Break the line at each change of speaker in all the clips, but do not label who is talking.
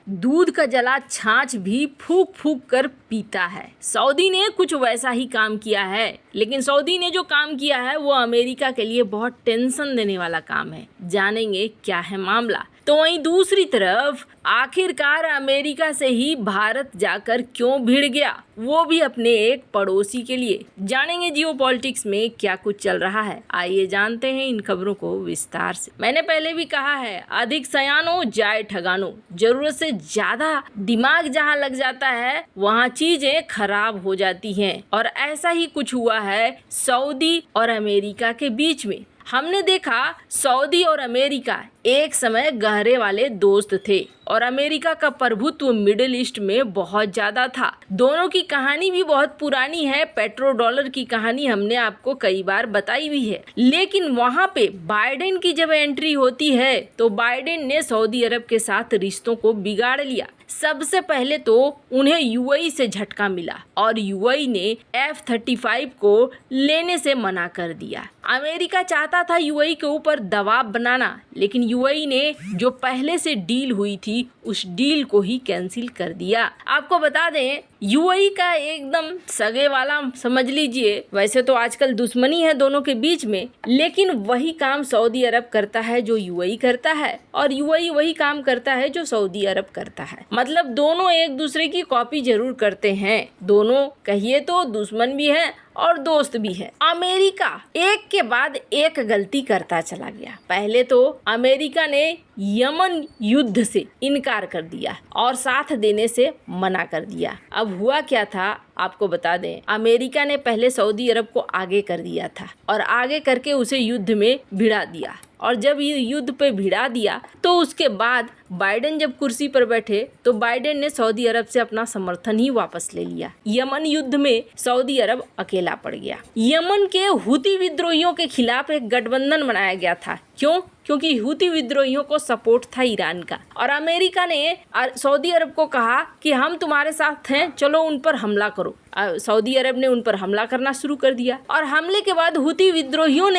दूध का जला छाछ भी फूक फूक कर पीता है। सऊदी ने कुछ वैसा ही काम किया है, लेकिन सऊदी ने जो काम किया है वो अमेरिका के लिए बहुत टेंशन देने वाला काम है। जानेंगे क्या है मामला। तो वहीं दूसरी तरफ आखिरकार अमेरिका से ही भारत जाकर क्यों भिड़ गया, वो भी अपने एक पड़ोसी के लिए। जानेंगे जियोपॉलिटिक्स में क्या कुछ चल रहा है। आइए जानते हैं इन खबरों को विस्तार से। मैंने पहले भी कहा है, अधिक सयानो जाए ठगानो। जरूरत से ज्यादा दिमाग जहां लग जाता है वहां चीजें खराब हो जाती हैं, और ऐसा ही कुछ हुआ है सऊदी और अमेरिका के बीच में। हमने देखा सऊदी और अमेरिका एक समय गहरे वाले दोस्त थे, और अमेरिका का प्रभुत्व मिडिल ईस्ट में बहुत ज़्यादा था। दोनों की कहानी भी बहुत पुरानी है। पेट्रो डॉलर की कहानी हमने आपको कई बार बताई भी है। लेकिन वहाँ पे बाइडेन की जब एंट्री होती है तो बाइडेन ने सऊदी अरब के साथ रिश्तों को बिगाड़ लिया। सबसे पहले तो उन्हें यूएई से झटका मिला, और यूएई ने F-35 को लेने से मना कर दिया। अमेरिका चाहता था यूएई के ऊपर दबाव बनाना, लेकिन यूएई ने जो पहले से डील हुई थी उस डील को ही कैंसिल कर दिया। आपको बता दें, यूएई का एकदम सगे वाला समझ लीजिए। वैसे तो आजकल दुश्मनी है दोनों के बीच में, लेकिन वही काम सऊदी अरब करता है जो यूएई करता है, और यूएई वही काम करता है जो सऊदी अरब करता है। मतलब दोनों एक दूसरे की कॉपी जरूर करते हैं। दोनों कहिए तो दुश्मन भी हैं और दोस्त भी है। अमेरिका एक के बाद एक गलती करता चला गया। पहले तो अमेरिका ने यमन युद्ध से इनकार कर दिया और साथ देने से मना कर दिया। अब हुआ क्या था आपको बता दें, अमेरिका ने पहले सऊदी अरब को आगे कर दिया था, और आगे करके उसे युद्ध में भिड़ा दिया। और जब ये युद्ध पे भिड़ा दिया तो उसके बाद बाइडेन जब कुर्सी पर बैठे तो बाइडेन ने सऊदी अरब से अपना समर्थन ही वापस ले लिया। यमन युद्ध में सऊदी अरब अकेला पड़ गया। यमन के हुती विद्रोहियों के खिलाफ एक गठबंधन बनाया गया था। क्यों? क्योंकि हुती विद्रोहियों को सपोर्ट था ईरान का, और अमेरिका ने सऊदी अरब को कहा कि हम तुम्हारे साथ हैं, चलो उन पर हमला करो। सऊदी अरब ने उन पर हमला करना शुरू कर दिया, और हमले के बाद हुती विद्रोहियों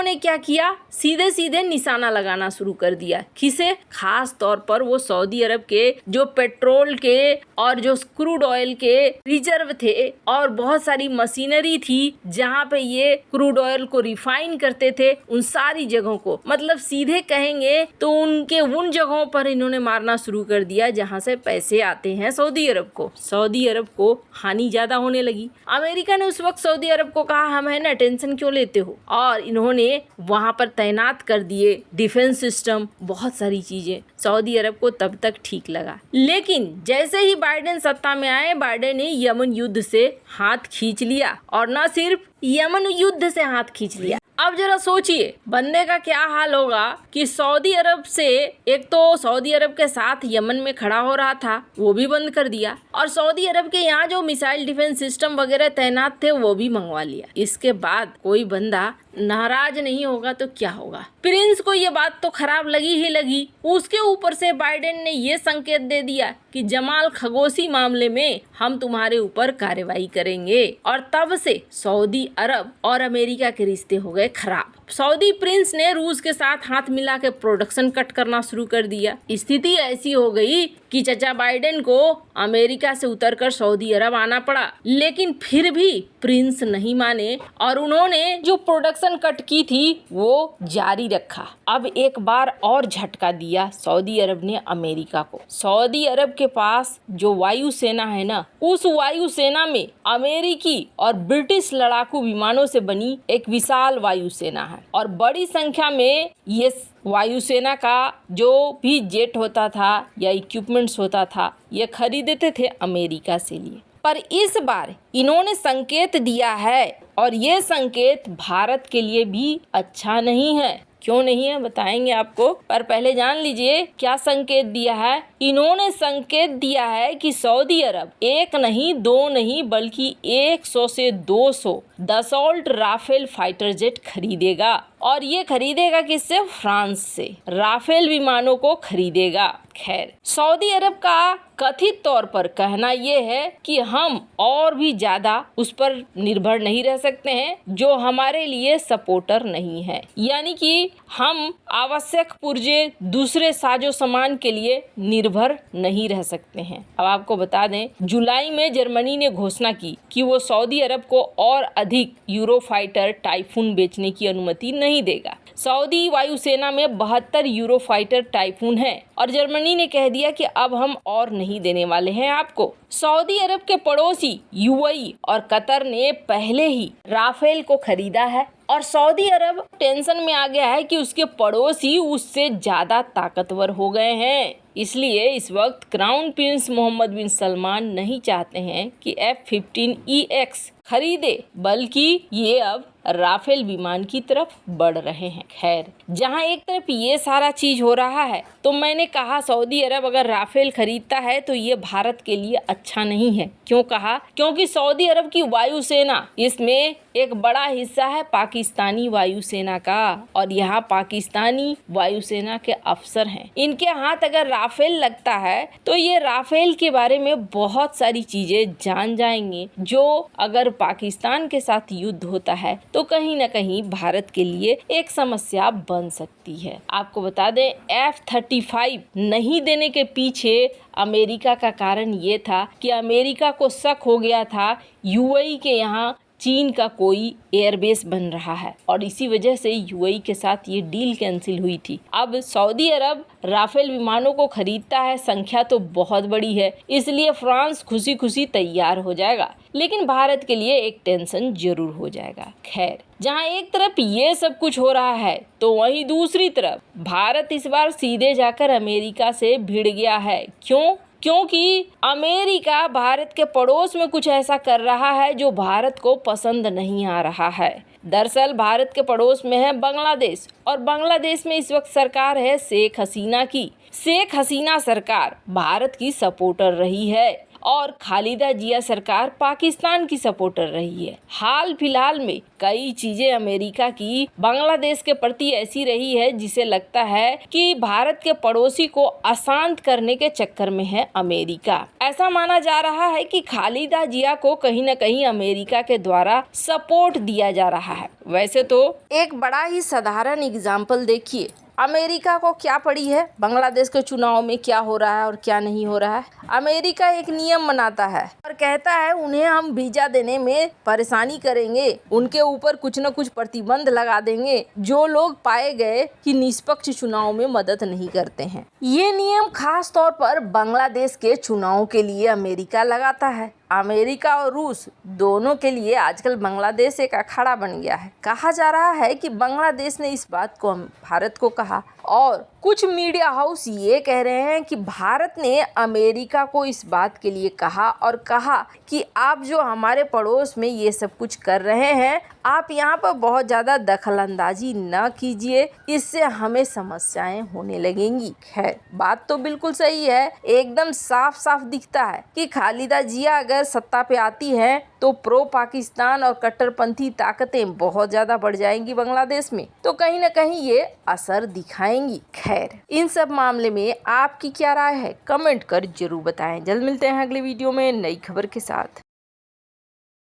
ने क्या किया, सीधे सीधे निशाना लगाना शुरू कर दिया। किसे? खास तौर पर वो सऊदी अरब के जो पेट्रोल के और जो क्रूड ऑयल के रिजर्व थे, और बहुत सारी मशीनरी थी जहाँ पे ये क्रूड ऑयल को रिफाइन करते थे, उन सारी जगहों को, मतलब सीधे कहेंगे तो उनके उन जगहों पर इन्होंने मारना शुरू कर दिया जहाँ से पैसे आते हैं सऊदी अरब को। सऊदी अरब को हानि ज्यादा होने लगी। अमेरिका ने उस वक्त सऊदी अरब को कहा, हम है ना, टेंशन क्यों लेते हो, और इन्होंने वहां पर तैनात कर दिए डिफेंस सिस्टम, बहुत सारी चीजें। सऊदी अरब को तब तक ठीक लगा, लेकिन जैसे ही बाइडेन सत्ता में आए, बाइडेन ने यमन युद्ध से हाथ खींच लिया, और न सिर्फ यमन युद्ध से हाथ खींच लिया। अब जरा सोचिए बंदे का क्या हाल होगा कि सऊदी अरब से, एक तो सऊदी अरब के साथ यमन में खड़ा हो रहा था वो भी बंद कर दिया, और सऊदी अरब के यहाँ जो मिसाइल डिफेंस सिस्टम वगैरह तैनात थे वो भी मंगवा लिया। इसके बाद कोई बंदा नाराज नहीं होगा तो क्या होगा? प्रिंस को ये बात तो खराब लगी ही लगी। उसके ऊपर से बाइडेन ने ये संकेत दे दिया कि जमाल खशोगी मामले में हम तुम्हारे ऊपर कार्रवाई करेंगे, और तब से सऊदी अरब और अमेरिका के रिश्ते हो गए खराब। सऊदी प्रिंस ने रूस के साथ हाथ मिला के प्रोडक्शन कट करना शुरू कर दिया। स्थिति ऐसी हो गई कि चचा बाइडेन को अमेरिका से उतरकर सऊदी अरब आना पड़ा, लेकिन फिर भी प्रिंस नहीं माने, और उन्होंने जो प्रोडक्शन कट की थी वो जारी रखा। अब एक बार और झटका दिया सऊदी अरब ने अमेरिका को। सऊदी अरब के पास जो वायुसेना है ना, उस वायुसेना में अमेरिकी और ब्रिटिश लड़ाकू विमानों से बनी एक विशाल वायुसेना है, और बड़ी संख्या में ये वायुसेना का जो भी जेट होता था या इक्विपमेंट्स होता था, ये खरीदते थे अमेरिका से लिए। पर इस बार इन्होंने संकेत दिया है, और ये संकेत भारत के लिए भी अच्छा नहीं है। क्यों नहीं है बताएंगे आपको, पर पहले जान लीजिए क्या संकेत दिया है। इन्होंने संकेत दिया है कि सऊदी अरब एक नहीं, दो नहीं, बल्कि 100 से 200 दसॉल्ट राफेल फाइटर जेट खरीदेगा, और ये खरीदेगा किससे? फ्रांस से। राफेल विमानों को खरीदेगा। खैर, सऊदी अरब का कथित तौर पर कहना ये है कि हम और भी ज्यादा उस पर निर्भर नहीं रह सकते हैं जो हमारे लिए सपोर्टर नहीं है, यानी कि हम आवश्यक पुर्जे दूसरे साजो सामान के लिए निर्भर नहीं रह सकते हैं। अब आपको बता दें, जुलाई में जर्मनी ने घोषणा की कि वो सऊदी अरब को और अधिक यूरोफाइटर टाइफून बेचने की अनुमति नहीं देगा। सऊदी वायुसेना में 72 यूरोफाइटर टाइफून हैं और जर्मनी ने कह दिया कि अब हम और नहीं देने वाले हैं आपको। सऊदी अरब के पड़ोसी यूएई और कतर ने पहले ही राफेल को खरीदा है और सऊदी अरब टेंशन में आ गया है कि उसके पड़ोसी उससे ज्यादा ताकतवर हो गए हैं। इसलिए इस वक्त क्राउन प्रिंस मोहम्मद बिन सलमान नहीं चाहते हैं कि F-15EX खरीदे, बल्कि ये अब राफेल विमान की तरफ बढ़ रहे हैं। खैर, जहां एक तरफ ये सारा चीज हो रहा है तो मैंने कहा सऊदी अरब अगर राफेल खरीदता है तो ये भारत के लिए अच्छा नहीं है। क्यों कहा? क्योंकि सऊदी अरब की वायुसेना, इसमें एक बड़ा हिस्सा है पाकिस्तानी वायुसेना का और यहाँ पाकिस्तानी वायुसेना के अफसर हैं। इनके हाथ अगर राफेल लगता है तो ये राफेल के बारे में बहुत सारी चीजें जान जाएंगे, जो अगर पाकिस्तान के साथ युद्ध होता है तो कहीं न कहीं भारत के लिए एक समस्या बन सकती है। आपको बता दें, F-35 नहीं देने के पीछे अमेरिका का कारण ये था कि अमेरिका को शक हो गया था यूएई के यहाँ चीन का कोई एयरबेस बन रहा है और इसी वजह से यूएई के साथ ये डील कैंसिल हुई थी। अब सऊदी अरब राफेल विमानों को खरीदता है, संख्या तो बहुत बड़ी है, इसलिए फ्रांस खुशी खुशी तैयार हो जाएगा, लेकिन भारत के लिए एक टेंशन जरूर हो जाएगा। खैर, जहां एक तरफ ये सब कुछ हो रहा है तो वहीं दूसरी तरफ भारत इस बार सीधे जाकर अमेरिका से भिड़ गया है। क्यों? क्योंकि अमेरिका भारत के पड़ोस में कुछ ऐसा कर रहा है जो भारत को पसंद नहीं आ रहा है। दरअसल भारत के पड़ोस में है बांग्लादेश और बांग्लादेश में इस वक्त सरकार है शेख हसीना की। शेख हसीना सरकार भारत की सपोर्टर रही है और खालिदा जिया सरकार पाकिस्तान की सपोर्टर रही है। हाल फिलहाल में कई चीजें अमेरिका की बांग्लादेश के प्रति ऐसी रही है जिसे लगता है कि भारत के पड़ोसी को अशांत करने के चक्कर में है अमेरिका। ऐसा माना जा रहा है कि खालिदा जिया को कहीं न कहीं अमेरिका के द्वारा सपोर्ट दिया जा रहा है। वैसे तो एक बड़ा ही साधारण एग्जाम्पल देखिए, अमेरिका को क्या पड़ी है बांग्लादेश के चुनाव में क्या हो रहा है और क्या नहीं हो रहा है। अमेरिका एक नियम बनाता है और कहता है उन्हें हम वीजा देने में परेशानी करेंगे, उनके ऊपर कुछ न कुछ प्रतिबंध लगा देंगे जो लोग पाए गए कि निष्पक्ष चुनाव में मदद नहीं करते हैं। ये नियम खास तौर पर बांग्लादेश के चुनाव के लिए अमेरिका लगाता है। अमेरिका और रूस दोनों के लिए आजकल बांग्लादेश एक अखाड़ा बन गया है। कहा जा रहा है कि बांग्लादेश ने इस बात को भारत को कहा और कुछ मीडिया हाउस ये कह रहे हैं कि भारत ने अमेरिका को इस बात के लिए कहा और कहा कि आप जो हमारे पड़ोस में ये सब कुछ कर रहे हैं, आप यहाँ पर बहुत ज़्यादा दखलंदाजी न कीजिए, इससे हमें समस्याएं होने लगेंगी। खैर, बात तो बिल्कुल सही है, एकदम साफ साफ दिखता है कि खालिदा जिया अगर सत्ता पे आती है तो प्रो पाकिस्तान और कट्टरपंथी ताकतें बहुत ज़्यादा बढ़ जाएंगी बांग्लादेश में, तो कहीं ना कहीं ये असर दिखाएंगी। खैर, इन सब मामले में आपकी क्या राय है, कमेंट कर जरूर बताएं। जल्द मिलते हैं अगले वीडियो में नई खबर के साथ।